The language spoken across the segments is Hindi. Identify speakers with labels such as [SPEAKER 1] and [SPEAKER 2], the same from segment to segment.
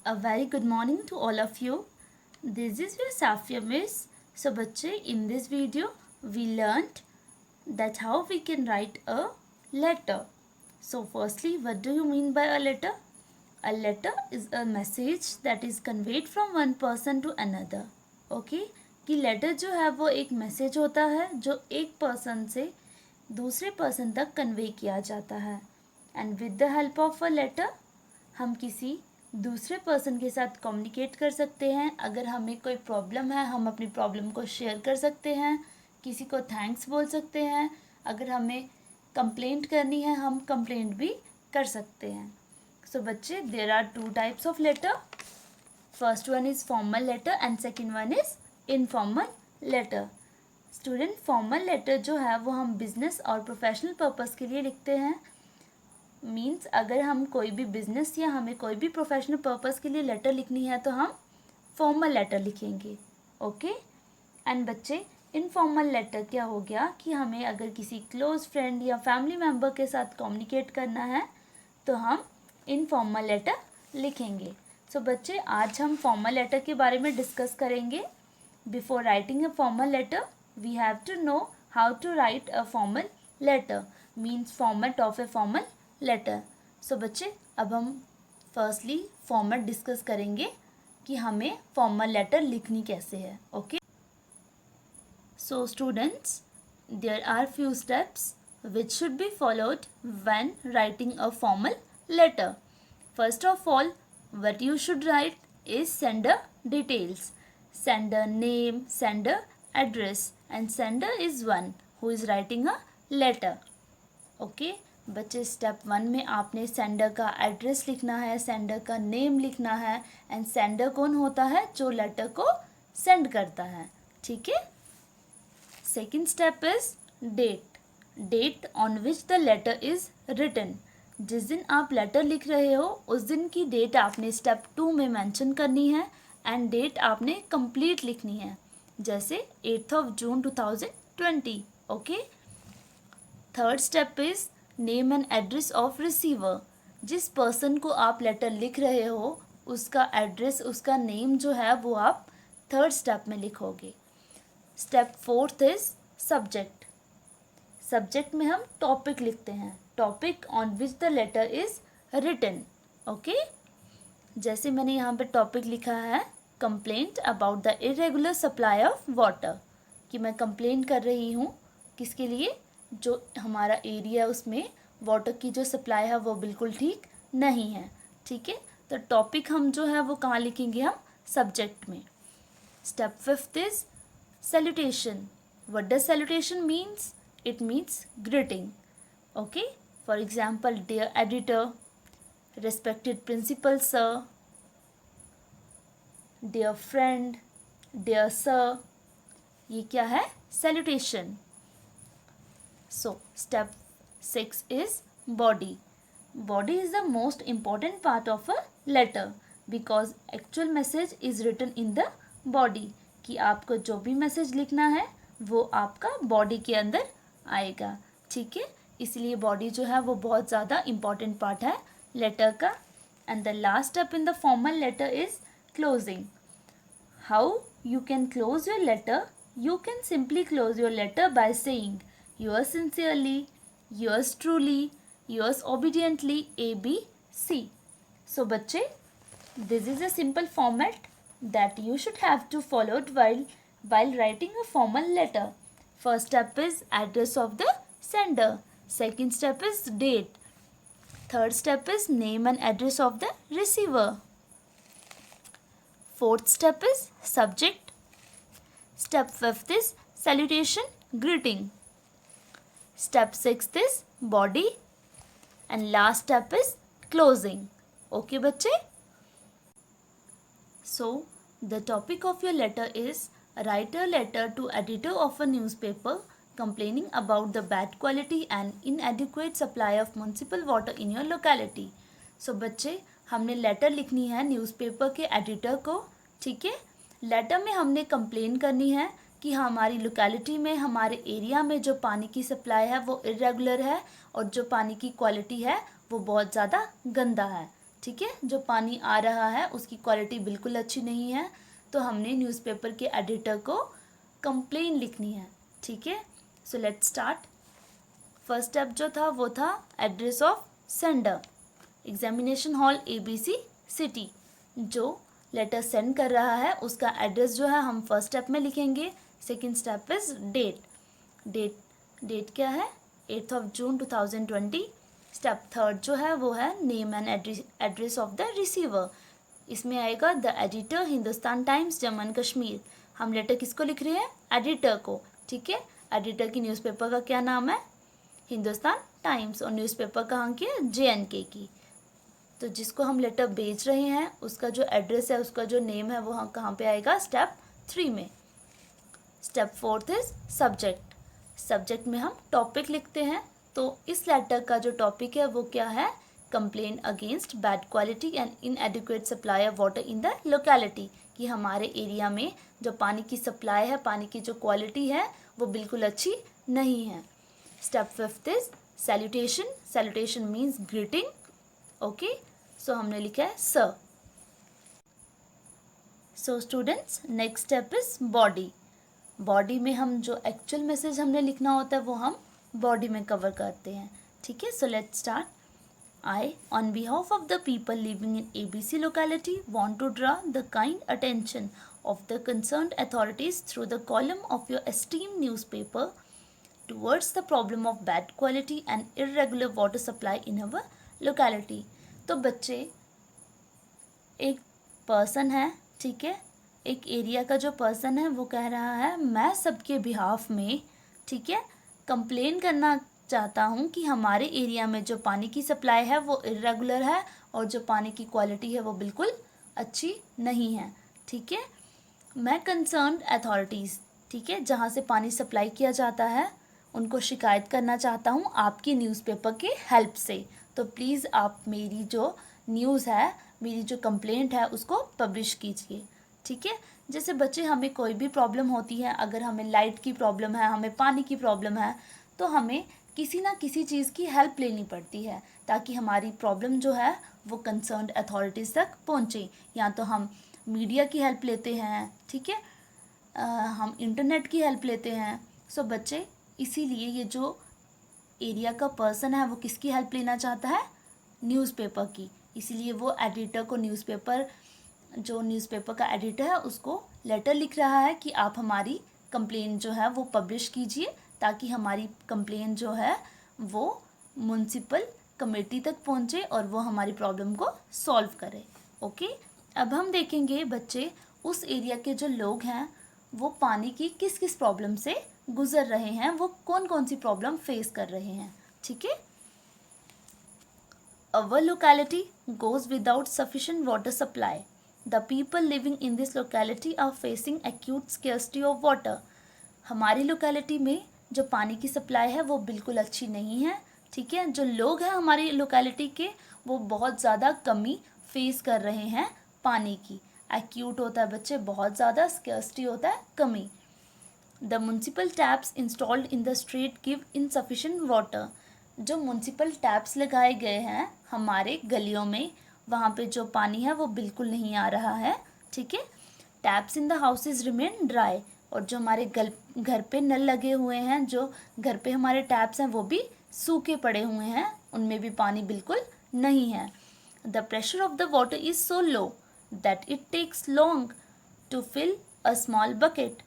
[SPEAKER 1] A very good morning to all of you. This is your Safia Miss. So बच्चे, in this video we learned that how we can write a letter. So firstly, what do you mean by a letter? A letter is a message that is conveyed from one person to another. Okay? कि letter जो है वो एक message होता है जो एक person से दूसरे person तक convey किया जाता है. And with the help of a letter हम किसी दूसरे पर्सन के साथ कम्युनिकेट कर सकते हैं. अगर हमें कोई प्रॉब्लम है हम अपनी प्रॉब्लम को शेयर कर सकते हैं, किसी को थैंक्स बोल सकते हैं. अगर हमें कंप्लेंट करनी है हम कंप्लेंट भी कर सकते हैं. सो बच्चे, there are two types of letter. First one is formal letter and second one is informal letter. Student, formal letter जो है वो हम बिजनेस और प्रोफेशनल पर्पज़ के लिए लिखते हैं. मीन्स अगर हम कोई भी बिजनेस या हमें कोई भी प्रोफेशनल पर्पज़ के लिए लेटर लिखनी है तो हम फॉर्मल लेटर लिखेंगे. ओके. एंड बच्चे, इनफॉर्मल लेटर क्या हो गया कि हमें अगर किसी क्लोज फ्रेंड या फैमिली मेम्बर के साथ कम्युनिकेट करना है तो हम इनफॉर्मल लेटर लिखेंगे. सो बच्चे, आज हम फॉर्मल लेटर के बारे में डिस्कस करेंगे. Before writing a formal letter we have to know how to write a formal letter, means format of a formal letter. So बच्चे, अब हम फर्स्टली फॉर्मेट डिस्कस करेंगे कि हमें फॉर्मल लेटर लिखनी कैसे है. Okay. So students, there are few steps which should be followed when writing a formal letter. First of all, what you should write is sender details, sender name, sender address, and sender is one who is writing a letter. Okay. बच्चे, स्टेप 1 में आपने सेंडर का एड्रेस लिखना है, सेंडर का नेम लिखना है, एंड सेंडर कौन होता है? जो लेटर को सेंड करता है. ठीक है. Second step is date, date on which the letter is written. जिस दिन आप लेटर लिख रहे हो उस दिन की डेट आपने स्टेप 2 में मेंशन करनी है, एंड डेट आपने कंप्लीट लिखनी है, जैसे 8 जून 2020. Okay. Third step is name and address of receiver. जिस पर्सन को आप लेटर लिख रहे हो उसका एड्रेस, उसका नेम जो है वो आप थर्ड स्टेप में लिखोगे. Step fourth is subject. Subject में हम टॉपिक लिखते हैं, topic on which the letter is written. Okay. जैसे मैंने यहाँ पे टॉपिक लिखा है complaint about the irregular supply of water, कि मैं कंप्लेंट कर रही हूँ किसके लिए? जो हमारा एरिया उसमें वाटर की जो सप्लाई है वो बिल्कुल ठीक नहीं है. ठीक है. तो टॉपिक हम जो है वो कहाँ लिखेंगे? हम सब्जेक्ट में. Step fifth is salutation. What does salutation means? It means greeting. Okay. For example, dear editor, respected principal sir, dear friend, dear sir. ये क्या है? Salutation. So, step 6 is body. Body is the most important part of a letter because actual message is written in the body. कि आपको जो भी मैसेज लिखना है वो आपका बॉडी के अंदर आएगा. ठीक है. इसलिए बॉडी जो है वो बहुत ज़्यादा इम्पॉर्टेंट पार्ट है लेटर का. And the last step in the formal letter is closing. How you can close your letter? You can simply close your letter by saying yours sincerely, yours truly, yours obediently, ABC. So बच्चे, this is a simple format that you should have to follow while writing a formal letter. First step is address of the sender. Second step is date. Third step is name and address of the receiver. Fourth step is subject. Step 5th is salutation, greeting. Step 6th is body. And last step is closing. Okay, बच्चे? So, the topic of your letter is write a letter to editor of a newspaper complaining about the bad quality and inadequate supply of municipal water in your locality. So, बच्चे, हमने लेटर लिखनी है न्यूज़पेपर के एडिटर को. ठीक है. लेटर में हमने कंप्लेन करनी है कि हमारी लोकेलिटी में, हमारे एरिया में जो पानी की सप्लाई है वो इरेगुलर है और जो पानी की क्वालिटी है वो बहुत ज़्यादा गंदा है. ठीक है, जो पानी आ रहा है उसकी क्वालिटी बिल्कुल अच्छी नहीं है, तो हमने न्यूज़पेपर के एडिटर को कंप्लेन लिखनी है। ठीक है, so let's start. First step जो था वो था address of sender, examination hall ABC city. जो लेटर सेंड कर रहा है उसका एड्रेस जो है हम फर्स्ट स्टेप में लिखेंगे। सेकेंड स्टेप इज डेट क्या है 8 जून 2020। स्टेप थर्ड जो है वो है name and address of the receiver. इसमें आएगा the editor Hindustan times Jammu and Kashmir. हम लेटर किसको लिख रहे हैं, एडिटर को। ठीक है, एडिटर की न्यूज़पेपर का क्या नाम है, हिंदुस्तान टाइम्स, और न्यूज़पेपर कहाँ की है, JNK की। तो जिसको हम लेटर भेज रहे हैं उसका जो एड्रेस है, उसका जो नेम है, वो कहाँ पे आएगा, स्टेप 3 में। Step fourth is subject. Subject में हम टॉपिक लिखते हैं। तो इस लेटर का जो टॉपिक है वो क्या है, complain against bad quality and इनएडिक्वेट supply of water in the locality, कि हमारे एरिया में जो पानी की सप्लाई है, पानी की जो क्वालिटी है वो बिल्कुल अच्छी नहीं है। Step fifth is salutation. Salutation means greeting. Okay, so हमने लिखा है sir. So students, next step is body. Body में हम जो एक्चुअल मैसेज हमने लिखना होता है वो हम बॉडी में कवर करते हैं। ठीक है, so let's start. I, on behalf of the people living in ABC locality, want to draw the kind attention of the concerned authorities through the column of your esteemed newspaper towards the problem of bad quality and irregular water supply in our locality। तो बच्चे, एक पर्सन है, ठीक है, एक एरिया का जो पर्सन है वो कह रहा है मैं सबके बिहाफ में, ठीक है, कंप्लेन करना चाहता हूँ कि हमारे एरिया में जो पानी की सप्लाई है वो इरेगुलर है और जो पानी की क्वालिटी है वो बिल्कुल अच्छी नहीं है। ठीक है, मैं कंसर्न्ड अथॉरिटीज़, ठीक है, जहाँ से पानी सप्लाई किया जाता है उनको शिकायत करना चाहता हूँ आपकी न्यूज़पेपर के हेल्प से। तो प्लीज़ आप मेरी जो न्यूज़ है, मेरी जो कंप्लेंट है उसको पब्लिश कीजिए। ठीक है, जैसे बच्चे हमें कोई भी प्रॉब्लम होती है, अगर हमें लाइट की प्रॉब्लम है, हमें पानी की प्रॉब्लम है, तो हमें किसी ना किसी चीज़ की हेल्प लेनी पड़ती है ताकि हमारी प्रॉब्लम जो है वो कंसर्न्ड अथॉरिटीज़ तक पहुँचे। या तो हम मीडिया की हेल्प लेते हैं, ठीक है, हम इंटरनेट की हेल्प लेते हैं। सो बच्चे, इसीलिए ये जो एरिया का पर्सन है वो किसकी हेल्प लेना चाहता है, न्यूज़पेपर की। इसीलिए वो एडिटर को जो न्यूज़पेपर का एडिटर है उसको लेटर लिख रहा है कि आप हमारी कंप्लेन जो है वो पब्लिश कीजिए ताकि हमारी कंप्लेन जो है वो म्युनिसिपल कमेटी तक पहुंचे और वो हमारी प्रॉब्लम को सॉल्व करे। ओके, अब हम देखेंगे बच्चे उस एरिया के जो लोग हैं वो पानी की किस किस प्रॉब्लम से गुजर रहे हैं, वो कौन कौन सी प्रॉब्लम फेस कर रहे हैं। ठीक है, Our locality goes without sufficient water supply. The people living in this locality are facing acute scarcity of water. हमारी लोकेलिटी में जो पानी की सप्लाई है वो बिल्कुल अच्छी नहीं है। ठीक है, जो लोग हैं हमारी लोकेलिटी के वो बहुत ज़्यादा कमी फेस कर रहे हैं पानी की। एक्यूट होता है बच्चे बहुत ज़्यादा, स्कर्सिटी होता है कमी। The municipal taps installed in the street give insufficient water. जो म्यूनसिपल टैप्स लगाए गए हैं हमारे गलियों में, वहाँ पे जो पानी है वो बिल्कुल नहीं आ रहा है। ठीक है, taps in the houses remain dry. और जो हमारे घर पे नल लगे हुए हैं, जो घर पे हमारे टैप्स हैं वो भी सूखे पड़े हुए हैं, उनमें भी पानी बिल्कुल नहीं है। The pressure of the water is so low that it takes long to fill a small bucket.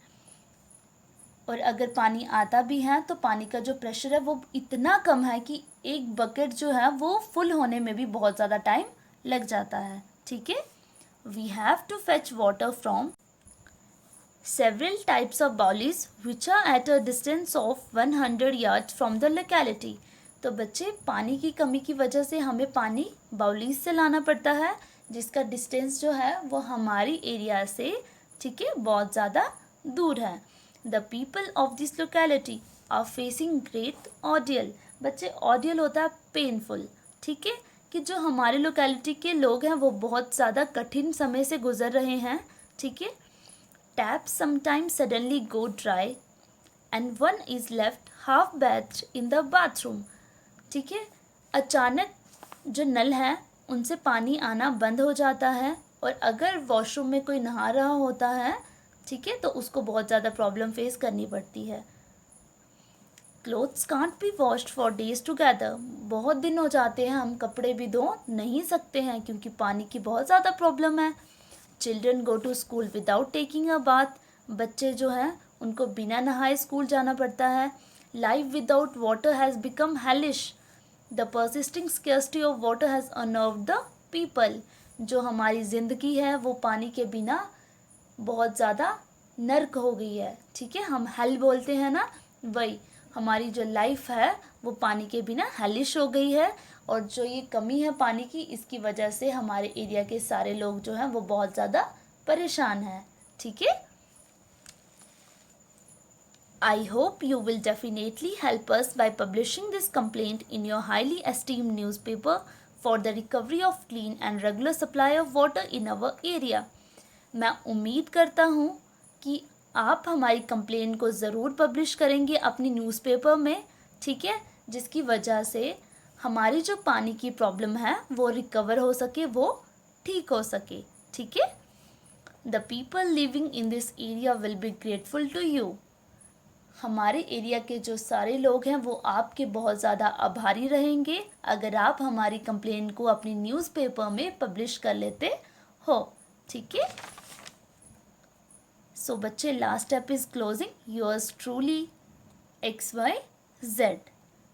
[SPEAKER 1] और अगर पानी आता भी है तो पानी का जो प्रेशर है वो इतना कम है कि एक बकेट जो है वो फुल होने में भी बहुत ज़्यादा टाइम लग जाता है। ठीक है, we have to fetch water from several types of bowlies which are at a distance of 100 yards from the locality। तो बच्चे, पानी की कमी की वजह से हमें पानी बाउलीज से लाना पड़ता है जिसका डिस्टेंस जो है वो हमारी एरिया से, ठीक है, बहुत ज़्यादा दूर है। The people of this locality are facing great ordeal. बच्चे, ऑर्डियल होता है पेनफुल। ठीक है, कि जो हमारे लोकेलिटी के लोग हैं वो बहुत ज़्यादा कठिन समय से गुजर रहे हैं। ठीक है, taps sometimes suddenly go dry and one is left half bathed in the bathroom। ठीक है, अचानक जो नल है उनसे पानी आना बंद हो जाता है, और अगर वॉशरूम में कोई नहा रहा होता है, ठीक है, तो उसको बहुत ज़्यादा प्रॉब्लम फेस करनी पड़ती है। Clothes can't be washed for days together, बहुत दिन हो जाते हैं, हम कपड़े भी धो नहीं सकते हैं क्योंकि पानी की बहुत ज़्यादा प्रॉब्लम है। Children go to school without taking a bath, बच्चे जो हैं उनको बिना नहाए स्कूल जाना पड़ता है। Life without water has become hellish, the persisting scarcity of water has अनर्व्ड the people, जो हमारी ज़िंदगी है वो पानी के बिना बहुत ज़्यादा नर्क हो गई है, ठीक है, हम हेल बोलते हैं ना, वही हमारी जो लाइफ है वो पानी के बिना हेलिश हो गई है। और जो ये कमी है पानी की, इसकी वजह से हमारे एरिया के सारे लोग जो हैं वो बहुत ज़्यादा परेशान हैं, ठीक है। I hope you will definitely help us by publishing this complaint in your highly esteemed newspaper for the recovery of clean and regular supply of water in our area. मैं उम्मीद करता हूँ कि आप हमारी कंप्लेन को ज़रूर पब्लिश करेंगे अपनी न्यूज़पेपर में, ठीक है, जिसकी वजह से हमारी जो पानी की प्रॉब्लम है वो रिकवर हो सके, वो ठीक हो सके, ठीक है। The people living in this area will be grateful to you, हमारे एरिया के जो सारे लोग हैं वो आपके बहुत ज़्यादा आभारी रहेंगे अगर आप हमारी कंप्लेन को अपनी न्यूज़पेपर में पब्लिश कर लेते हो, ठीक है। सो बच्चे, last step is closing yours truly XYZ।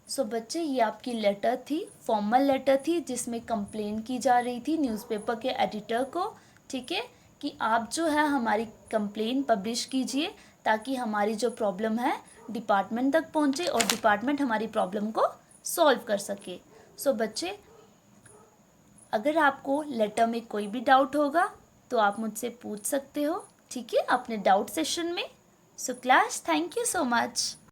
[SPEAKER 1] सो बच्चे, ये आपकी लेटर थी, फॉर्मल लेटर थी, जिसमें कंप्लेन की जा रही थी न्यूज़पेपर के एडिटर को, ठीक है, कि आप जो है हमारी कंप्लेन पब्लिश कीजिए ताकि हमारी जो प्रॉब्लम है डिपार्टमेंट तक पहुंचे और डिपार्टमेंट हमारी प्रॉब्लम को सॉल्व कर सके। सो बच्चे, अगर आपको लेटर में कोई भी डाउट होगा तो आप मुझसे पूछ सकते हो, ठीक है, अपने डाउट सेशन में। So class, thank you so much.